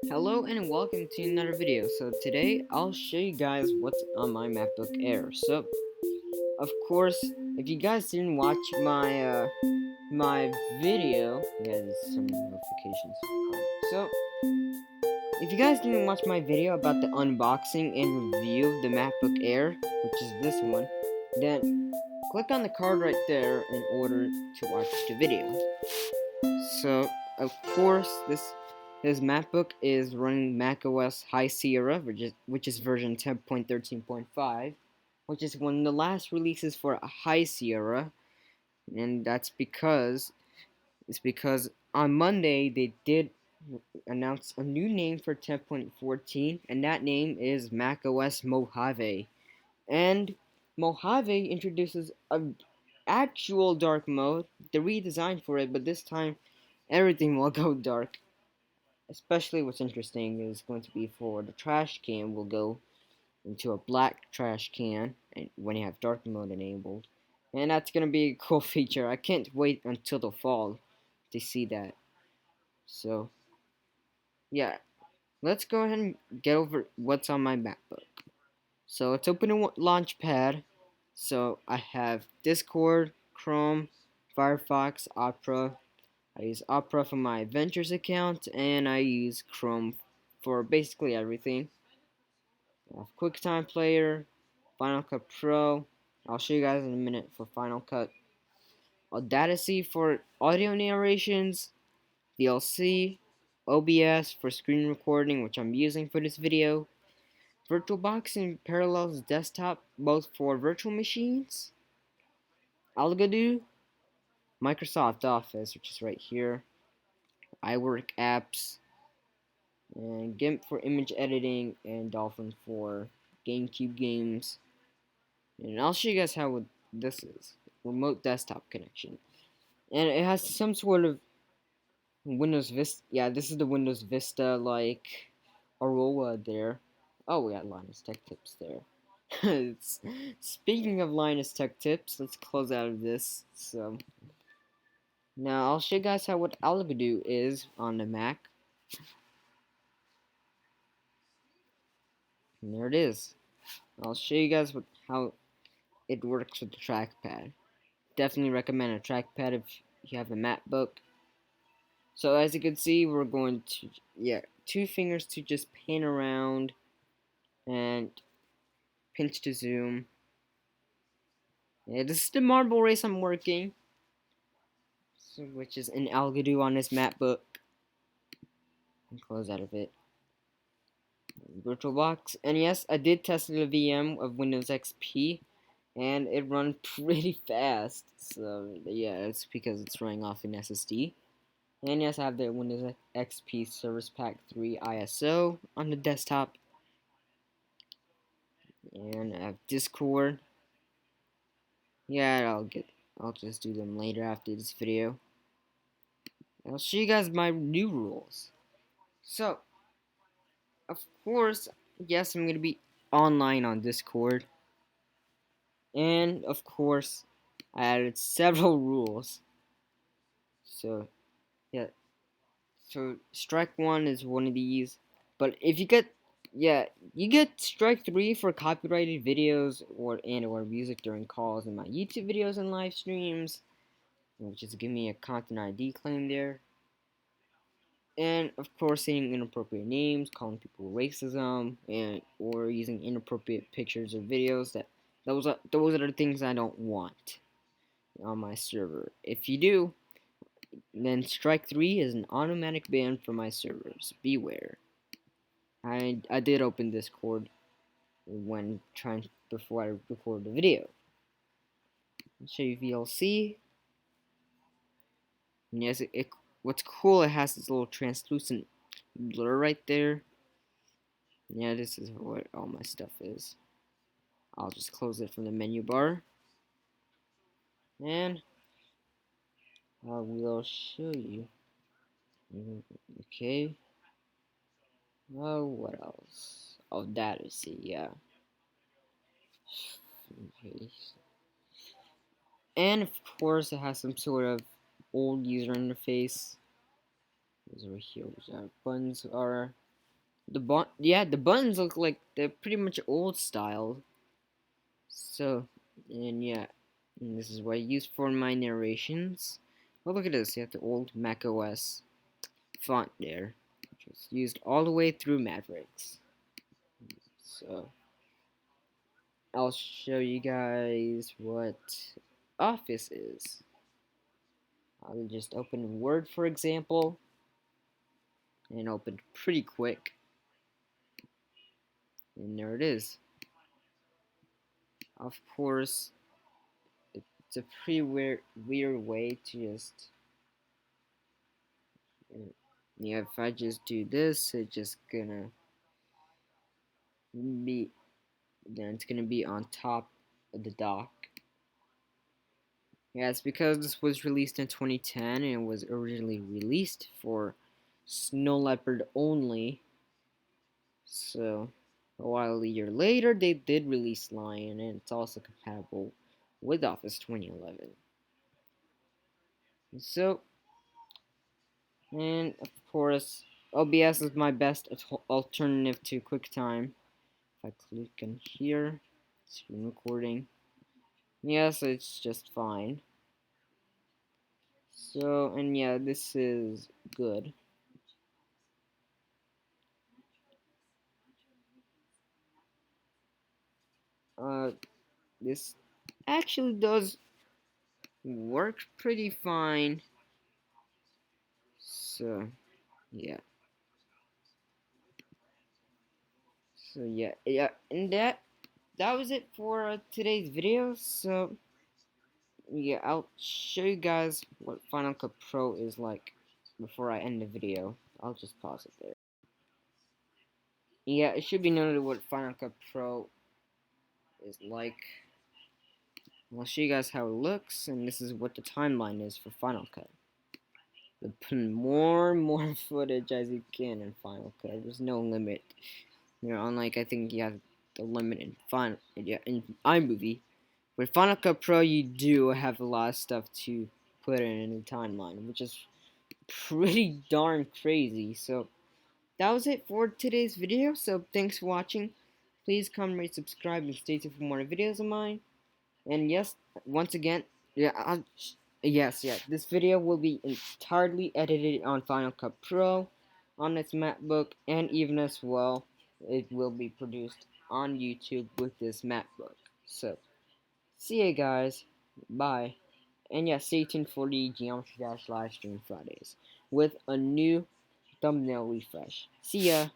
Hello and welcome to another video. So today I'll show you guys what's on my MacBook Air. So of course, if you guys didn't watch my video, yeah, there's some notifications. So if you guys didn't watch my video about the unboxing and review of the MacBook Air, which is this one, then click on the card right there in order to watch the video. So, of course, this MacBook is running macOS High Sierra, which is version 10.13.5, which is one of the last releases for High Sierra, and it's because on Monday they did announce a new name for 10.14, and that name is macOS Mojave. And Mojave introduces a actual dark mode, the redesign for it, but this time everything will go dark. Especially what's interesting is going to be for the trash can will go into a black trash can and when you have dark mode enabled. And that's gonna be a cool feature. I can't wait until the fall to see that. So yeah, let's go ahead and get over what's on my MacBook. So let's open a Launchpad. So I have Discord, Chrome, Firefox, Opera. I use Opera for my Adventures account, and I use Chrome for basically everything. I have QuickTime Player, Final Cut Pro. I'll show you guys in a minute for Final Cut. Audacity for audio narrations, DLC, OBS for screen recording, which I'm using for this video, VirtualBox and Parallels Desktop, both for virtual machines, Algodo, Microsoft Office, which is right here, iWork apps, and GIMP for image editing, and Dolphin for GameCube games. And I'll show you guys how this is. Remote desktop connection. And it has some sort of Windows Vista. Yeah, this is the Windows Vista, like, Aurora there. Oh, we got Linus Tech Tips there. Speaking of Linus Tech Tips, let's close out of this. So, now I'll show you guys how what Algodo is on the Mac. And there it is. I'll show you guys how it works with the trackpad. Definitely recommend a trackpad if you have a MacBook. So as you can see, we're going to, yeah, two fingers to just pan around and pinch to zoom. Yeah, this is the marble race I'm working, so, which is an Algodo on this MacBook. And close out of it. VirtualBox, and yes, I did test the VM of Windows XP, and it run pretty fast. So yeah, it's because it's running off an SSD. And yes, I have the Windows XP Service Pack 3 ISO on the desktop. And I have Discord. Yeah, I'll just do them later after this video. I'll show you guys my new rules. So, of course, yes, I'm gonna be online on Discord. And of course, I added several rules. So, yeah. So strike one is one of these. But if you get, yeah, you get strike three for copyrighted videos or music during calls in my YouTube videos and live streams, which is give me a content ID claim there. And of course, saying inappropriate names, calling people racism, and or using inappropriate pictures or videos. Those are the things I don't want on my server. If you do, then strike three is an automatic ban for my servers. Beware. I did open Discord when trying before I record the video. I'll show you VLC. And yes, what's cool, it has this little translucent blur right there. Yeah, this is what all my stuff is. I'll just close it from the menu bar. And I will show you. Okay. Oh, what else? Oh, that is it, yeah. Okay. And of course, it has some sort of old user interface. These are here, where our buttons are. the buttons look like they're pretty much old style. So, and yeah, and this is what I use for my narrations. Oh, look at this. You have the old Mac OS font there, which was used all the way through Mavericks. So, I'll show you guys what Office is. I'll just open Word, for example, and open pretty quick. And there it is. Of course, it's a pretty weird way to just, yeah, if I just do this, it's just gonna be, then it's gonna be on top of the dock. Yeah, it's because this was released in 2010 and it was originally released for Snow Leopard only. So, a year later, they did release Lion, and it's also compatible with Office 2011. So, and of course, OBS is my best alternative to QuickTime. If I click on here, screen recording, yes, it's just fine. So, and yeah, this is good. This actually does work pretty fine. So, yeah. So yeah, and that was it for today's video. So yeah, I'll show you guys what Final Cut Pro is like before I end the video. I'll just pause it there. Yeah, it should be noted what Final Cut Pro is like. I'll show you guys how it looks, and this is what the timeline is for Final Cut. You put in more and more footage as you can in Final Cut. There's no limit. You know, unlike I think you have the limit in iMovie. With Final Cut Pro, you do have a lot of stuff to put in the timeline, which is pretty darn crazy. So that was it for today's video. So thanks for watching. Please comment, rate, subscribe, and stay tuned for more videos of mine. And yes, once again, yes, this video will be entirely edited on Final Cut Pro, on this MacBook, and even as well, it will be produced on YouTube with this MacBook. So, see you guys. Bye. And yeah, stay tuned for the Geometry Dash live stream Fridays with a new thumbnail refresh. See ya.